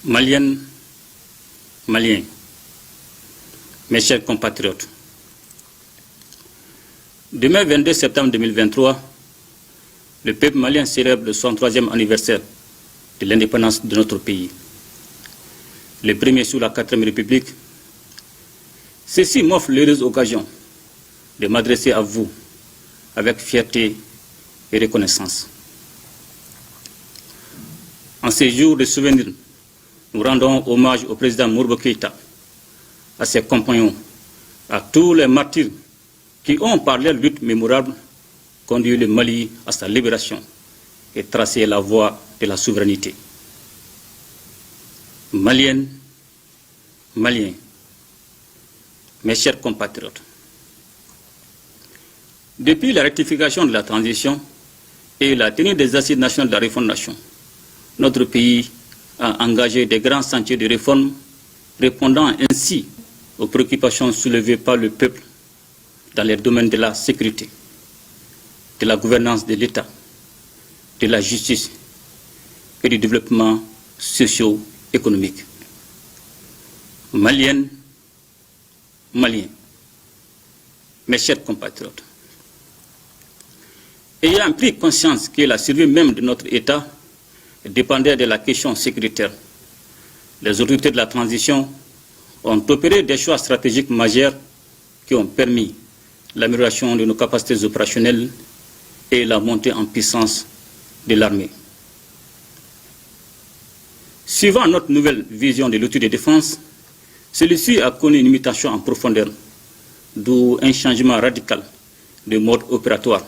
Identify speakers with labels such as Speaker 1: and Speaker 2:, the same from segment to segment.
Speaker 1: Maliennes, Maliens, mes chers compatriotes, demain 22 septembre 2023, le peuple malien célèbre le 63e anniversaire de l'indépendance de notre pays. Le premier sous la 4e République. Ceci m'offre l'heureuse occasion de m'adresser à vous avec fierté et reconnaissance. En ces jours de souvenirs, nous rendons hommage au président Modibo Keïta, à ses compagnons, à tous les martyrs qui ont, par leur lutte mémorable, conduit le Mali à sa libération et tracé la voie de la souveraineté. Maliennes, Maliens, mes chers compatriotes, depuis la rectification de la transition et la tenue des assises nationales de la Refondation, notre pays a engagé des grands chantiers de réforme, répondant ainsi aux préoccupations soulevées par le peuple dans les domaines de la sécurité, de la gouvernance de l'État, de la justice et du développement socio-économique. Maliennes, Maliens, mes chers compatriotes, ayant pris conscience que la survie même de notre État dépendait de la question sécuritaire, les autorités de la transition ont opéré des choix stratégiques majeurs qui ont permis l'amélioration de nos capacités opérationnelles et la montée en puissance de l'armée. Suivant notre nouvelle vision de l'outil de défense, celui-ci a connu une mutation en profondeur, d'où un changement radical de mode opératoire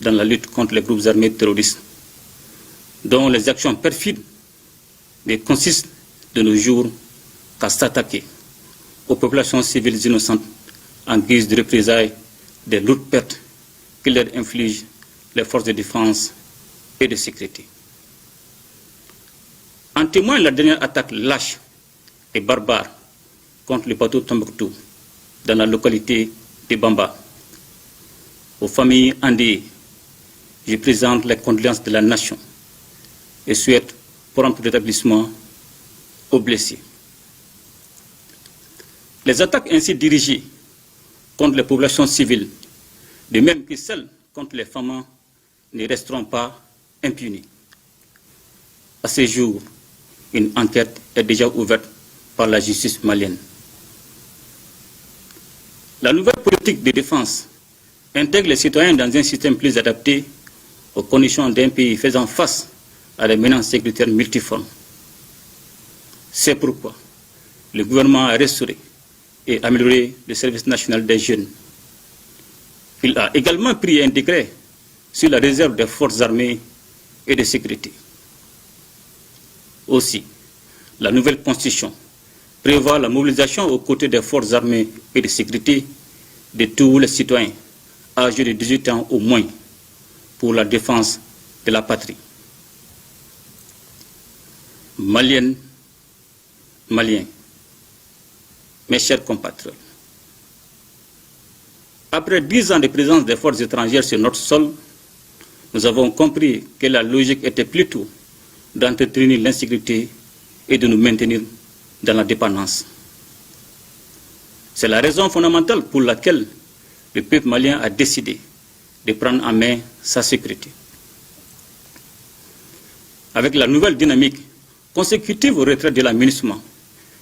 Speaker 1: dans la lutte contre les groupes armés terroristes, dont les actions perfides ne consistent de nos jours qu'à s'attaquer aux populations civiles innocentes en guise de représailles des lourdes pertes que leur infligent les forces de défense et de sécurité. En témoigne la dernière attaque lâche et barbare contre le bateau Tombouctou dans la localité de Bamba. Aux familles endeuillées, je présente les condoléances de la nation et souhaite prompt rétablissement aux blessés. Les attaques ainsi dirigées contre les populations civiles, de même que celles contre les femmes, ne resteront pas impunies. À ce jour, une enquête est déjà ouverte par la justice malienne. La nouvelle politique de défense intègre les citoyens dans un système plus adapté aux conditions d'un pays faisant face à des menaces sécuritaires multiformes. C'est pourquoi le gouvernement a restauré et amélioré le service national des jeunes. Il a également pris un décret sur la réserve des forces armées et de sécurité. Aussi, la nouvelle constitution prévoit la mobilisation aux côtés des forces armées et de sécurité de tous les citoyens âgés de 18 ans au moins pour la défense de la patrie. Maliennes, Maliens, mes chers compatriotes, après 10 ans de présence des forces étrangères sur notre sol, nous avons compris que la logique était plutôt d'entretenir l'insécurité et de nous maintenir dans la dépendance. C'est la raison fondamentale pour laquelle le peuple malien a décidé de prendre en main sa sécurité. Avec la nouvelle dynamique consécutive au retrait de la MINUSMA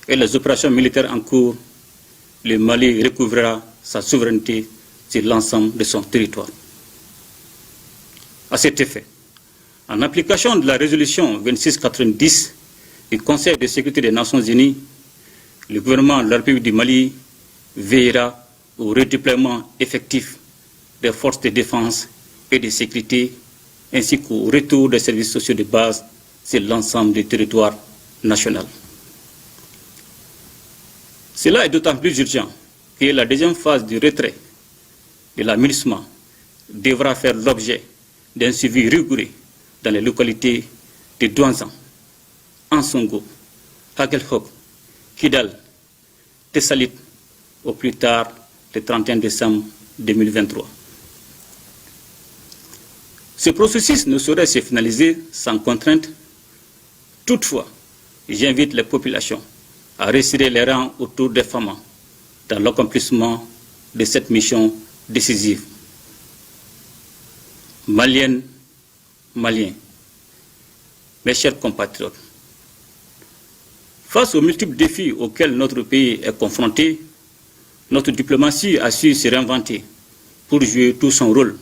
Speaker 1: et les opérations militaires en cours, le Mali recouvrera sa souveraineté sur l'ensemble de son territoire. À cet effet, en application de la résolution 2690 du Conseil de sécurité des Nations Unies, le gouvernement de la République du Mali veillera au redéploiement effectif des forces de défense et de sécurité, ainsi qu'au retour des services sociaux de base sur l'ensemble du territoire national. Cela est d'autant plus urgent que la deuxième phase du retrait de la MINUSMA devra faire l'objet d'un suivi rigoureux dans les localités de Douanzan, Ansongo, Aguelhok, Kidal, Tessalit, au plus tard le 31 décembre 2023. Ce processus ne saurait se finaliser sans contrainte. Toutefois, j'invite les populations à resserrer les rangs autour des femmes dans l'accomplissement de cette mission décisive. Maliennes, Maliens, mes chers compatriotes, face aux multiples défis auxquels notre pays est confronté, notre diplomatie a su se réinventer pour jouer tout son rôle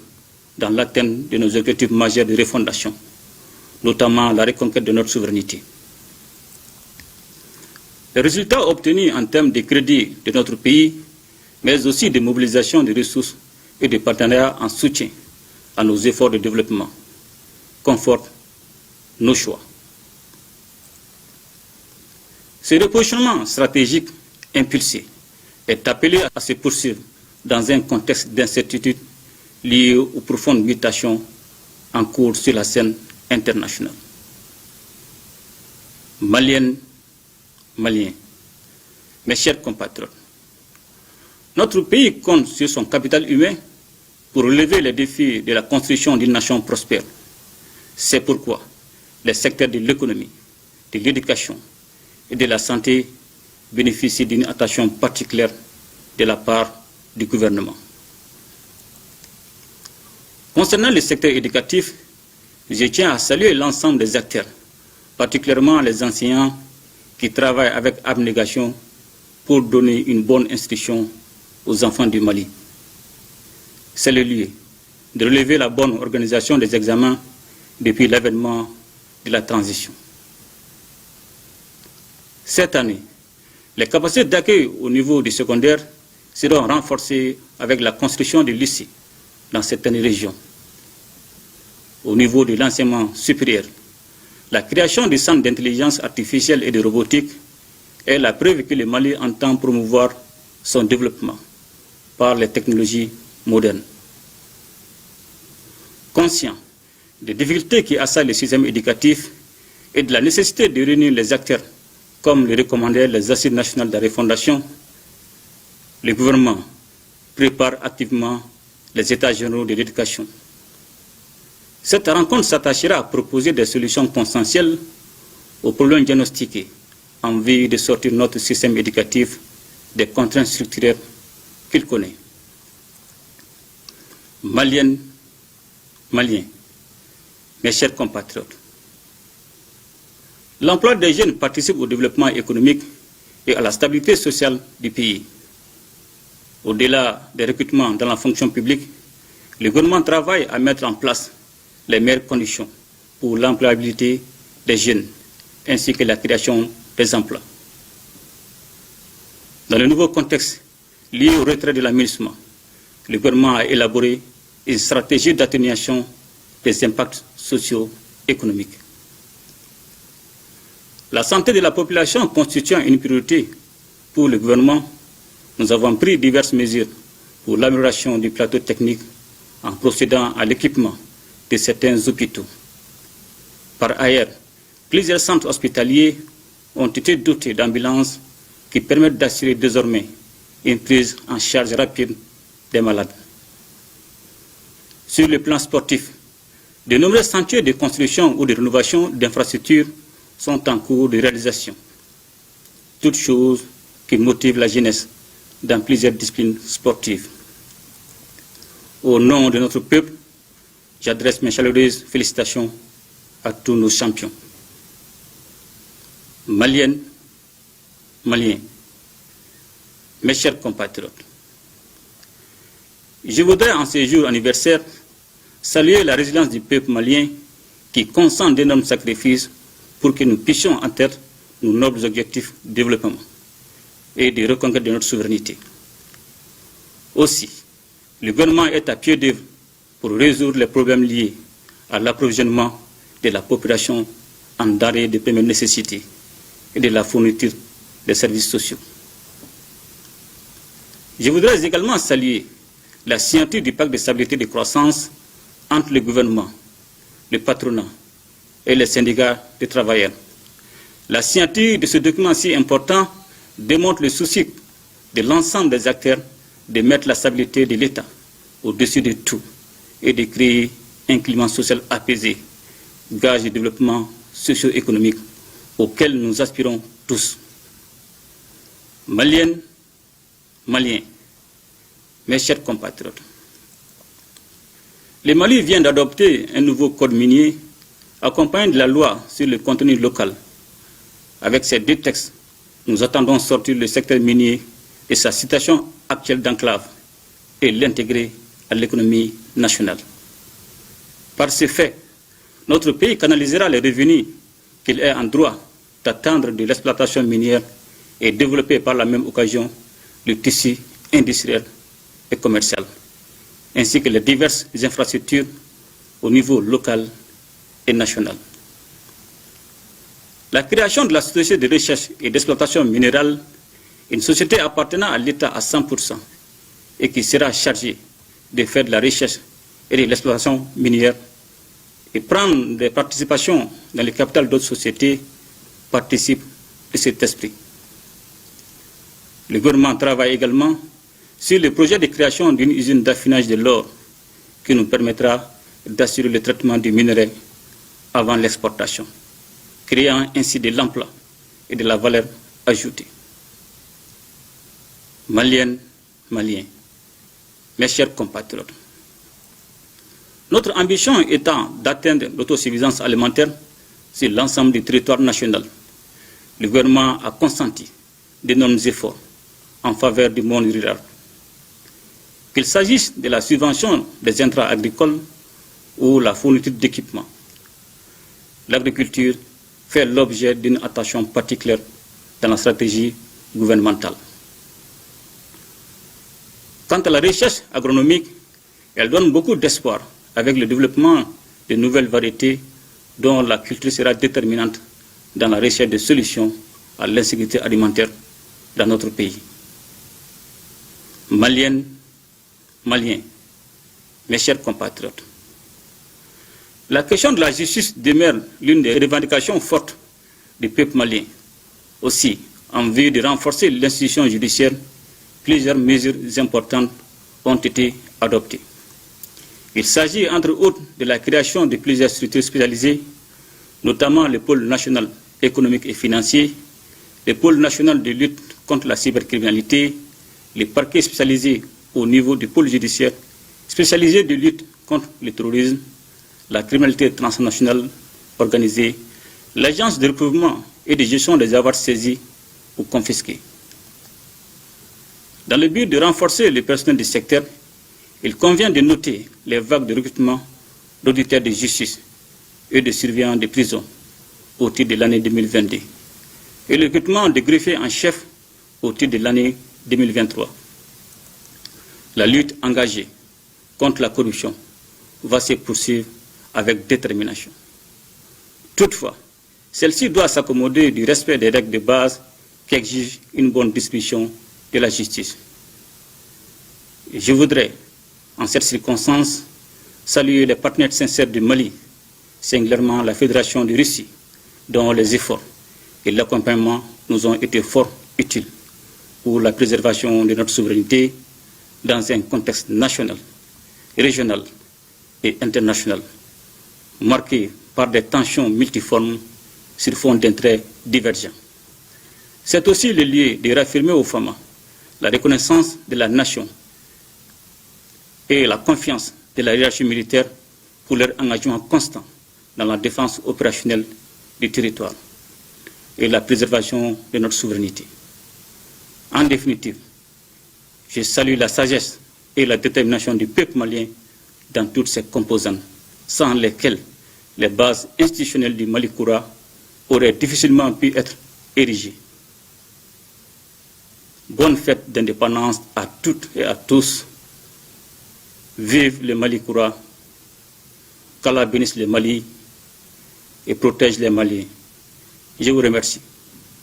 Speaker 1: dans l'atteinte de nos objectifs majeurs de refondation, notamment la reconquête de notre souveraineté. Les résultats obtenus en termes de crédit de notre pays, mais aussi de mobilisation de ressources et de partenariats en soutien à nos efforts de développement, confortent nos choix. Ce repositionnement stratégique impulsé est appelé à se poursuivre dans un contexte d'incertitude lié aux profondes mutations en cours sur la scène internationale. Maliennes, Maliens, mes chers compatriotes, notre pays compte sur son capital humain pour relever les défis de la construction d'une nation prospère. C'est pourquoi les secteurs de l'économie, de l'éducation et de la santé bénéficient d'une attention particulière de la part du gouvernement. Concernant le secteur éducatif, je tiens à saluer l'ensemble des acteurs, particulièrement les enseignants qui travaillent avec abnégation pour donner une bonne instruction aux enfants du Mali. C'est le lieu de relever la bonne organisation des examens depuis l'avènement de la transition. Cette année, les capacités d'accueil au niveau du secondaire seront renforcées avec la construction de lycées dans certaines régions. Au niveau de l'enseignement supérieur, la création du centre d'intelligence artificielle et de robotique est la preuve que le Mali entend promouvoir son développement par les technologies modernes. Conscient des difficultés qui assaillent le système éducatif et de la nécessité de réunir les acteurs, comme le recommandaient les Assises nationales de refondation, le gouvernement prépare activement les états généraux de l'éducation. Cette rencontre s'attachera à proposer des solutions consensuelles aux problèmes diagnostiqués en vue de sortir notre système éducatif des contraintes structurelles qu'il connaît. Maliennes, Maliens, mes chers compatriotes, l'emploi des jeunes participe au développement économique et à la stabilité sociale du pays. Au-delà des recrutements dans la fonction publique, le gouvernement travaille à mettre en place les meilleures conditions pour l'employabilité des jeunes ainsi que la création des emplois. Dans le nouveau contexte lié au retrait de l'aménagement, le gouvernement a élaboré une stratégie d'atténuation des impacts socio-économiques. La santé de la population constituant une priorité pour le gouvernement, nous avons pris diverses mesures pour l'amélioration du plateau technique en procédant à l'équipement de certains hôpitaux. Par ailleurs, plusieurs centres hospitaliers ont été dotés d'ambulances qui permettent d'assurer désormais une prise en charge rapide des malades. Sur le plan sportif, de nombreux chantiers de construction ou de rénovation d'infrastructures sont en cours de réalisation. Toutes choses qui motivent la jeunesse dans plusieurs disciplines sportives. Au nom de notre peuple, j'adresse mes chaleureuses félicitations à tous nos champions. Maliennes, Maliens, mes chers compatriotes, je voudrais en ce jour anniversaire saluer la résilience du peuple malien qui consent d'énormes sacrifices pour que nous puissions atteindre nos nobles objectifs de développement et de reconquête de notre souveraineté. Aussi, le gouvernement est à pied d'œuvre pour résoudre les problèmes liés à l'approvisionnement de la population en denrées de première nécessité et de la fourniture des services sociaux. Je voudrais également saluer la signature du pacte de stabilité et de croissance entre le gouvernement, le patronat et les syndicats de travailleurs. La signature de ce document si important démontre le souci de l'ensemble des acteurs de mettre la stabilité de l'État au-dessus de tout et de créer un climat social apaisé, gage de développement socio-économique auquel nous aspirons tous. Maliennes, Maliens, mes chers compatriotes, le Mali vient d'adopter un nouveau code minier accompagné de la loi sur le contenu local. Avec ces deux textes, nous attendons sortir le secteur minier de sa situation actuelle d'enclave et l'intégrer à l'économie nationale. Par ce fait, notre pays canalisera les revenus qu'il est en droit d'attendre de l'exploitation minière et développer par la même occasion le tissu industriel et commercial, ainsi que les diverses infrastructures au niveau local et national. La création de la société de recherche et d'exploitation minérale, une société appartenant à l'État à 100% et qui sera chargée de faire de la recherche et de l'exploitation minière et prendre des participations dans le capital d'autres sociétés, participe de cet esprit. Le gouvernement travaille également sur le projet de création d'une usine d'affinage de l'or qui nous permettra d'assurer le traitement du minerai avant l'exportation, créant ainsi de l'emploi et de la valeur ajoutée. Maliennes, Maliens, mes chers compatriotes, notre ambition étant d'atteindre l'autosuffisance alimentaire sur l'ensemble du territoire national, le gouvernement a consenti d'énormes efforts en faveur du monde rural. Qu'il s'agisse de la subvention des intrants agricoles ou la fourniture d'équipements, l'agriculture fait l'objet d'une attention particulière dans la stratégie gouvernementale. Quant à la recherche agronomique, elle donne beaucoup d'espoir avec le développement de nouvelles variétés dont la culture sera déterminante dans la recherche de solutions à l'insécurité alimentaire dans notre pays. Maliennes, Maliens, mes chers compatriotes, la question de la justice demeure l'une des revendications fortes du peuple malien. Aussi, en vue de renforcer l'institution judiciaire, plusieurs mesures importantes ont été adoptées. Il s'agit entre autres de la création de plusieurs structures spécialisées, notamment le pôle national économique et financier, le pôle national de lutte contre la cybercriminalité, les parquets spécialisés au niveau du pôle judiciaire, spécialisés de lutte contre le terrorisme, la criminalité transnationale organisée, l'agence de recouvrement et de gestion des avoirs saisis ou confisqués. Dans le but de renforcer le personnel du secteur, il convient de noter les vagues de recrutement d'auditeurs de justice et de surveillants de prison au titre de l'année 2022 et le recrutement de greffiers en chef au titre de l'année 2023. La lutte engagée contre la corruption va se poursuivre avec détermination. Toutefois, celle-ci doit s'accommoder du respect des règles de base qui exigent une bonne distribution de la justice. Je voudrais, en cette circonstance, saluer les partenaires sincères du Mali, singulièrement la Fédération de Russie, dont les efforts et l'accompagnement nous ont été fort utiles pour la préservation de notre souveraineté dans un contexte national, régional et international, marqué par des tensions multiformes sur fond d'intérêts divergents. C'est aussi le lieu de réaffirmer aux femmes la reconnaissance de la nation et la confiance de la hiérarchie militaire pour leur engagement constant dans la défense opérationnelle du territoire et la préservation de notre souveraineté. En définitive, je salue la sagesse et la détermination du peuple malien dans toutes ses composantes, sans lesquelles les bases institutionnelles du Mali Koura auraient difficilement pu être érigées. Bonne fête d'indépendance à toutes et à tous. Vive le Mali Koura, qu'Allah bénisse le Mali et protège les Maliens. Je vous remercie.